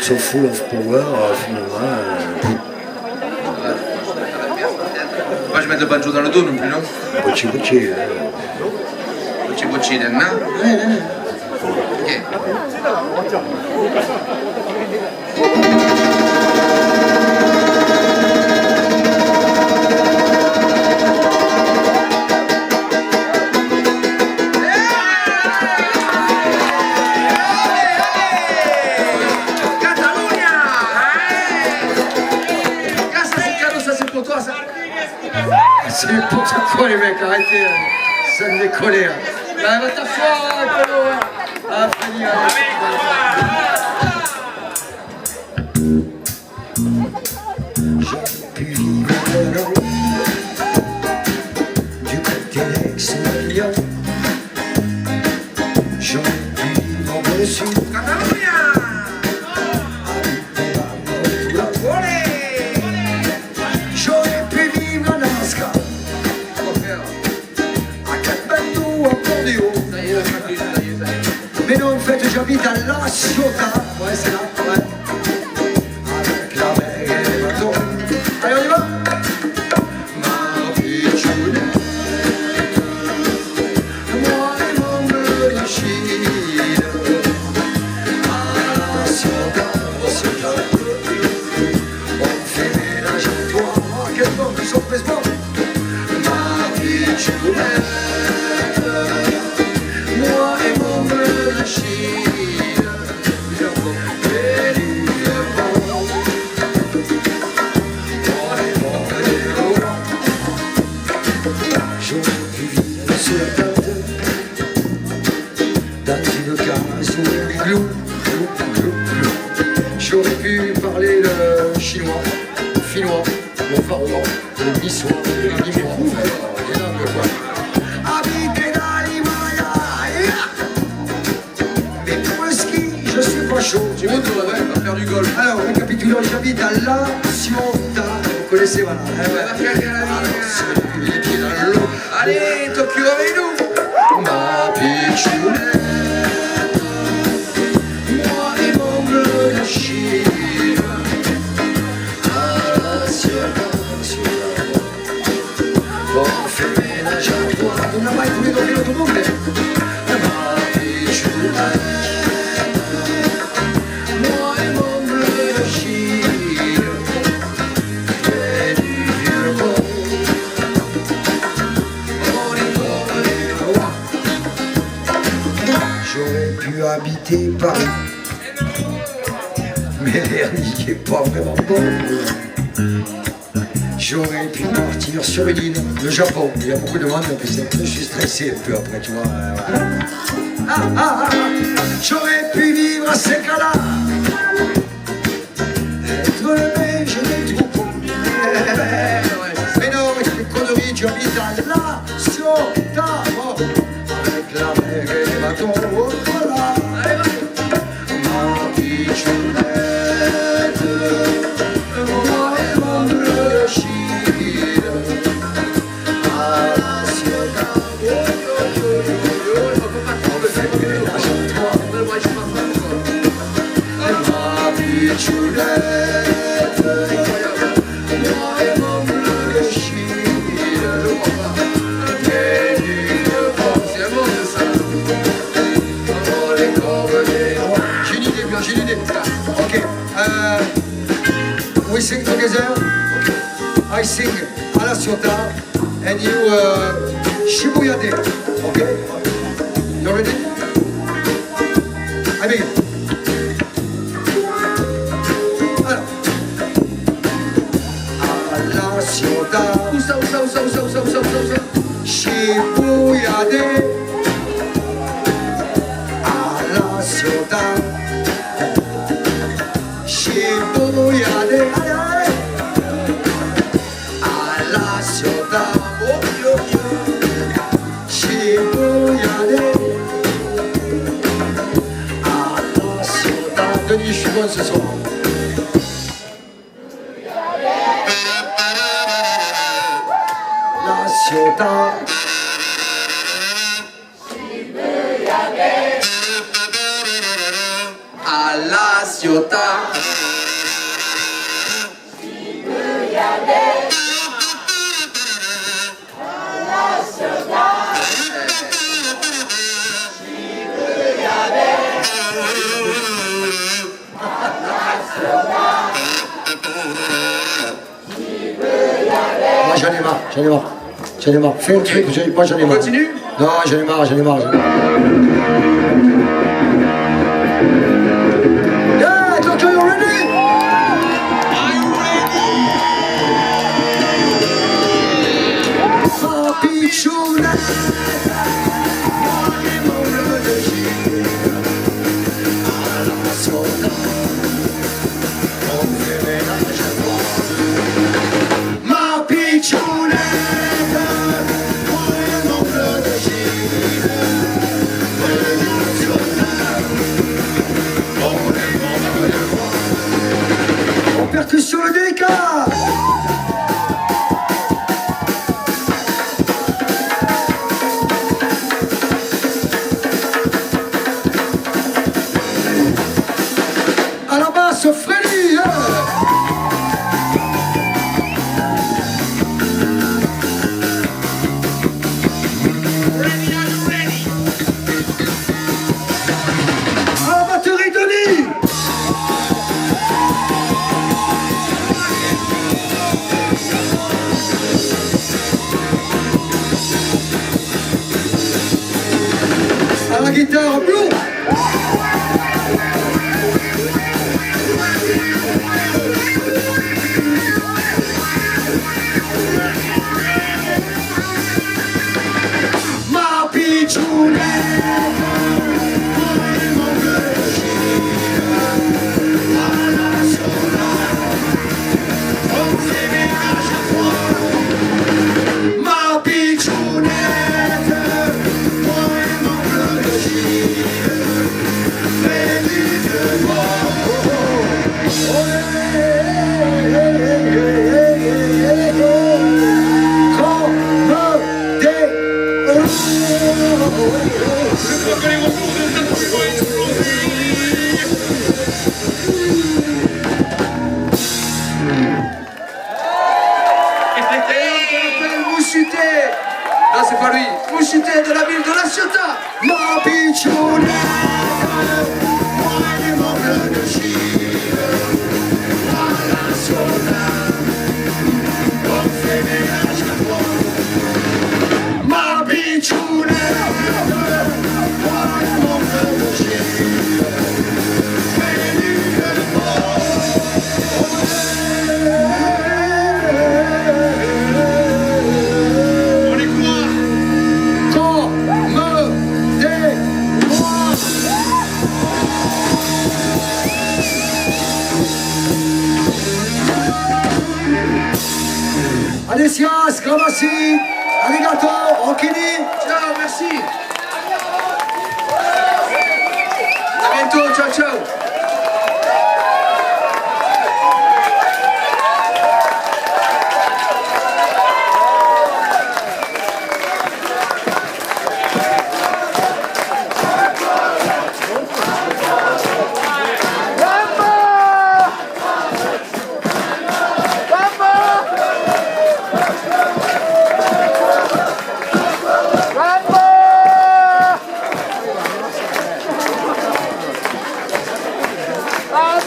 so full of power, finalement. Moi je vais mettre le banjo dans le dos non plus, non? Bocci bocci. Bocci bocci, non? Ok. C'est pour quoi les mecs, arrêtez, ça me décolle. Va t'asseoir, Polo. Ah, Fanny, j'ai pu vivre du côté d'Aix-Lyon. J'aurais pu vivre au sud. J'aurais pu vivre en Alaska. Mais non, en fait, j'habite à La Ciotat. Ouais, c'est là, ouais. Avec la mer et les bateaux. Allez, on y va. Ma pitchounette, moi et mon bleu de Chine. À La Ciotat, on fait ménage à toi. Oh, quel bon, ils sont Facebook. Ma pitchounette, moi et mon bleu de Chine. J'aurais pu vivre sur la table dans une case où glou, glou, glou, glou. J'aurais pu parler le chinois, le finnois, le farois, le niçois, le limois, enfin, énorme quoi. Habiter dans l'Himalaya. Mais pour le ski, je suis pas chaud. Tu montes dans la va faire du golf. Alors, récapitulons, j'habite à La Ciotat. Vous connaissez, voilà. Les pieds dans l'eau. Allez, Tokyo avec nous. Ma pitchounette, moi et mon bleu de Chine. À La Ciotat, on fait ménage à toi. On n'a pas été dans l'automobile. Ma pitchounette, moi et mon bleu de Chine. Près du vieux port. J'aurais pu habiter Paris, mais l'air n'y est pas vraiment bon. J'aurais pu partir sur une île, le Japon. Il y a beaucoup de monde, je suis stressé un peu après, tu vois. J'aurais pu vivre à ces cas-là, être le mec, je n'ai trop. Mais non, mais c'est une connerie, tu habites à La Ciotat. Avec la mer et les bateaux, voilà. Ma pitchounette, moi et mon bleu de Chine. À La Ciotat, on fait ménage à toi. Ma pitchounette, moi et mon bleu de Chine. J'ai une idée. Ok. We sing together. I sing à La Ciotat and you Shibuya Day. Ok. You ready? I begin. Alors. À La Ciotat. Où ça? Shibuya Day. À La Ciotat. Shibuya Day. À La Ciotat. Shibuya Day. À La Ciotat. Denis, je suis bon ce soir. La Ciotat. À La Ciotat. Moi j'en ai marre, j'en ai marre. J'en ai marre. Fais un truc, moi j'en ai marre. Continue. Non, j'en ai marre, j'en ai marre. Yeah, Doctor, you ready? Papi Chouna. Ma piccioletta, moi mon bleu de Chine, on percussion le délicat. À la basse, Freddy. À la batterie, Denis. À la guitare, Blue. Ma piccioletta, moi mon bleu de Chine, à la nationale, on fait ménage à trois. Ma piccioletta, moi mon bleu de Chine, fais du moi. Mouchité. Non, c'est pas lui. Mouchité de la ville de La Ciotat. Ma piccioletta, moi mon bleu de Chine, à la nationale, on fait ménage à trois. Ma piccioletta, moi mon bleu de Chine, fais du On est quoi? comme des rois. Alessias, Gravassi, Arigato, Rocchini. Ciao, merci. À bientôt, ciao, ciao.